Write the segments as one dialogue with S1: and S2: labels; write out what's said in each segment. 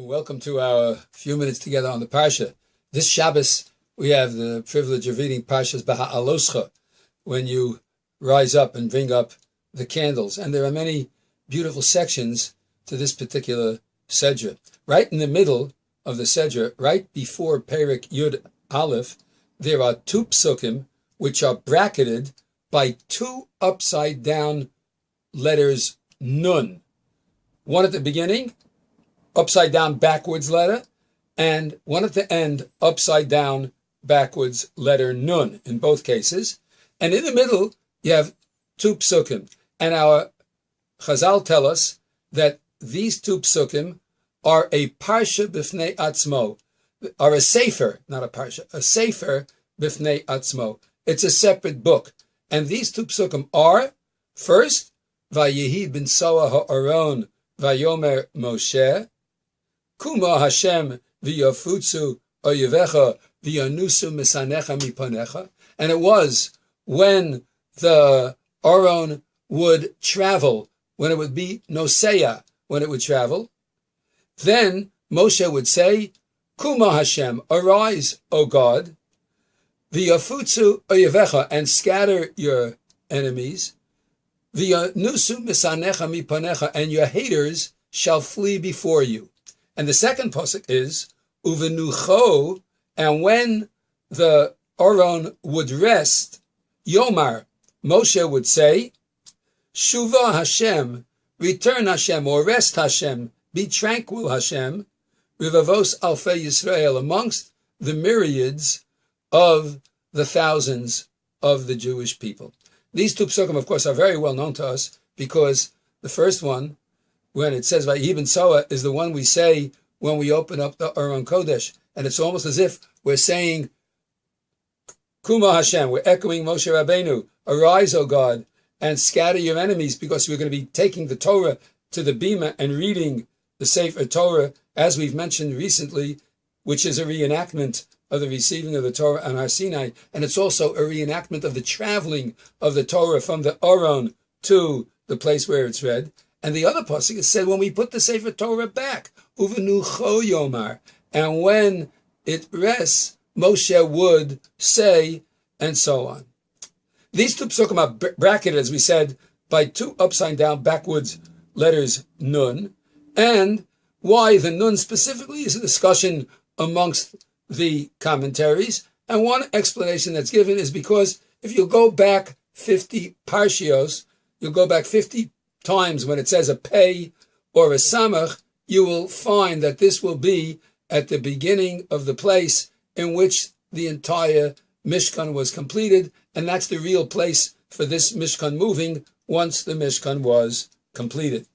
S1: Welcome to our few minutes together on the Parsha. This Shabbos, we have the privilege of reading Parshas Beha'aloscha, when you rise up and bring up the candles. And there are many beautiful sections to this particular Sedra. Right in the middle of the Sedra, right before Perek Yud Aleph, there are two psukim which are bracketed by two upside-down letters Nun. One at the beginning, upside down backwards letter, and one at the end, upside down backwards letter Nun, in both cases. And in the middle, you have two psukim. And our Chazal tell us that these two psukim are a parsha b'fnei atzmo, are a sefer, not a parsha, a sefer b'fnei atzmo. It's a separate book. And these two psukim are, first, Vayehi bin Sawa ha'aron vayomer Moshe, Kuma Hashem v'yafutzu oyevecha v'yanusu misanecha mipanecha. And it was when the Aron would travel, when it would be Noseya, when it would travel, then Moshe would say, Kuma Hashem, arise, O God, v'yafutzu oyevecha, and scatter your enemies, v'yanusu misanecha mipanecha, and your haters shall flee before you. And the second pasuk is uvenucho, and when the Aron would rest, Yomar, Moshe would say, Shuva Hashem, return Hashem, or rest Hashem, be tranquil Hashem, Rivavos Alfei Yisrael, amongst the myriads of the thousands of the Jewish people. These two psukim, of course, are very well known to us, because the first one, when it says Even Sawa, is the one we say when we open up the Aron Kodesh. And it's almost as if we're saying, Kuma Hashem, we're echoing Moshe Rabbeinu, arise, O God, and scatter your enemies, because we're going to be taking the Torah to the Bima and reading the Sefer Torah, as we've mentioned recently, which is a reenactment of the receiving of the Torah on Har Sinai. And it's also a reenactment of the traveling of the Torah from the Aron to the place where it's read. And the other pasuk is said when we put the Sefer Torah back, Uvenucho Yomar, and when it rests, Moshe would say, and so on. These two psukim are bracketed, as we said, by two upside down backwards letters Nun. And why the Nun specifically is a discussion amongst the commentaries. And one explanation that's given is because if you go back 50 parshios, you'll go back 50 times when it says a pei or a samach, you will find that this will be at the beginning of the place in which the entire Mishkan was completed, and that's the real place for this Mishkan moving once the Mishkan was completed.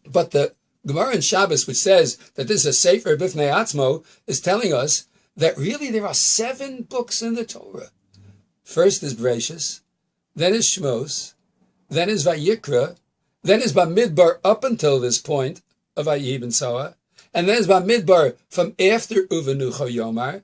S1: But the Gemara in Shabbos, which says that this is a Sefer B'fnei Atzmo, is telling us that really there are 7 books in the Torah. First is Bereshis, then is Shmos, then is Vayikra, then is Bamidbar up until this point of Even Sawa, and then is Bamidbar from after Uvenucho Yomar,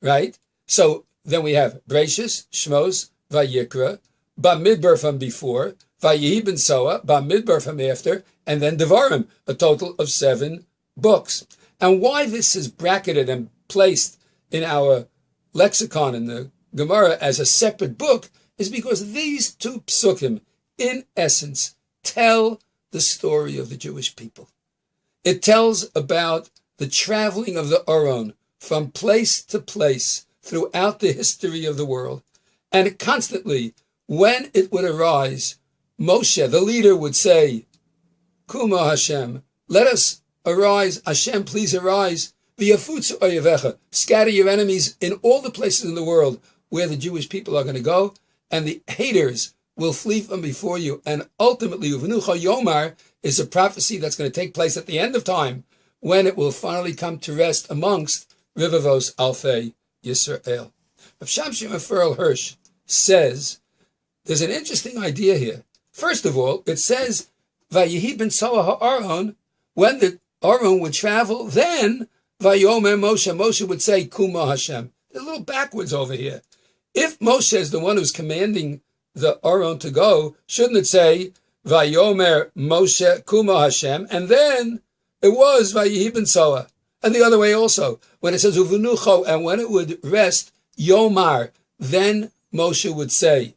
S1: right? So then we have Bereshis, Shmos, Vayikra, Bamidbar from before, Even Sawa, Bamidbar from after, and then Devarim, a total of 7 books. And why this is bracketed and placed in our lexicon in the Gemara as a separate book is because these two psukim, in essence, tell the story of the Jewish people. It tells about the traveling of the Aron from place to place throughout the history of the world. And constantly, when it would arise, Moshe, the leader, would say, Kuma Hashem, let us arise. Hashem, please arise. V'yafutzu oyevecha, scatter your enemies in all the places in the world where the Jewish people are going to go, and the haters will flee from before you. And ultimately, Uvenucha Yomar is a prophecy that's going to take place at the end of time, when it will finally come to rest amongst Rivavos Alfei Yisrael. Rav Shamshon Raphael Hirsch says, there's an interesting idea here. First of all, it says, Vayehi ben Sawa ha'aron, when the Aron would travel, then Vayomer Moshe would say, Kuma Hashem. They're a little backwards over here. If Moshe is the one who's commanding the Aron to go, shouldn't it say, Vayomer Moshe Kuma Hashem, and then It was Even Sawa. And the other way also, when it says Uvenucho, and when it would rest, Yomar, then Moshe would say,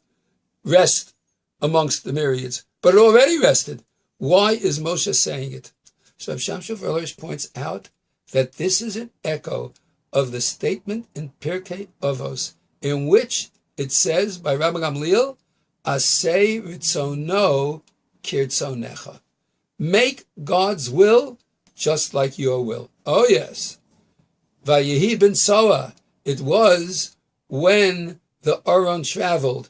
S1: rest amongst the myriads. But it already rested. Why is Moshe saying it? So Shamshon Verlerish points out that this is an echo of the statement in Pirkei Avos, in which it says by Rabbi Gamliel, Asei ritzono kirtzonecha. Make God's will just like your will. Oh yes. Vayehi ben Sawa. It was when the Aron traveled.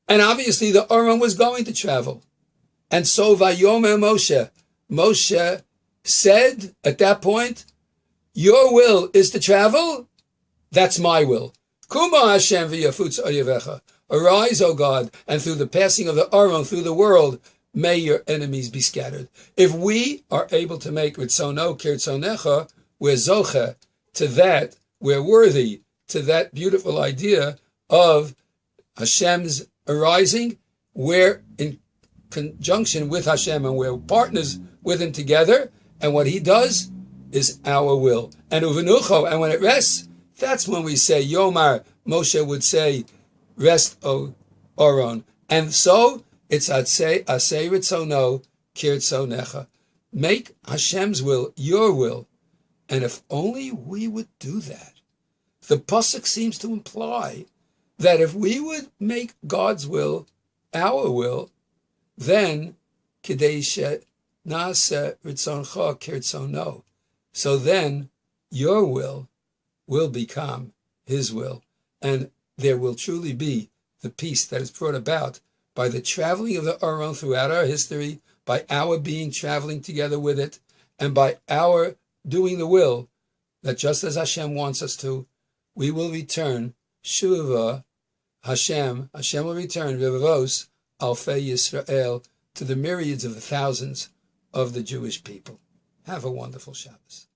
S1: And obviously the Aron was going to travel. And so Vayomer Moshe. Moshe said at that point, your will is to travel? That's my will. Kuma Hashem v'yafutz oyevecha. Arise, O God, and through the passing of the Aron through the world, may your enemies be scattered. If we are able to make Ritzono Kirtzonecha, we're Zoche to that, we're worthy to that beautiful idea of Hashem's arising. We're in conjunction with Hashem and we're partners with Him together, and what He does is our will. And Uvenucho, and when it rests, that's when we say, Yomar, Moshe would say, rest, O Aron. And so, it's Asei Ritzono Kirtzonecha. Make Hashem's will your will. And if only we would do that. The pasuk seems to imply that if we would make God's will our will, then Kidei Na'aseh Ritzoncha Kirtzono. So then your will become His will. And there will truly be the peace that is brought about by the traveling of the Aron throughout our history, by our being traveling together with it, and by our doing the will, that just as Hashem wants us to, we will return, Shuva, Hashem will return, Vivavos, Alfei Yisrael, to the myriads of the thousands of the Jewish people. Have a wonderful Shabbos.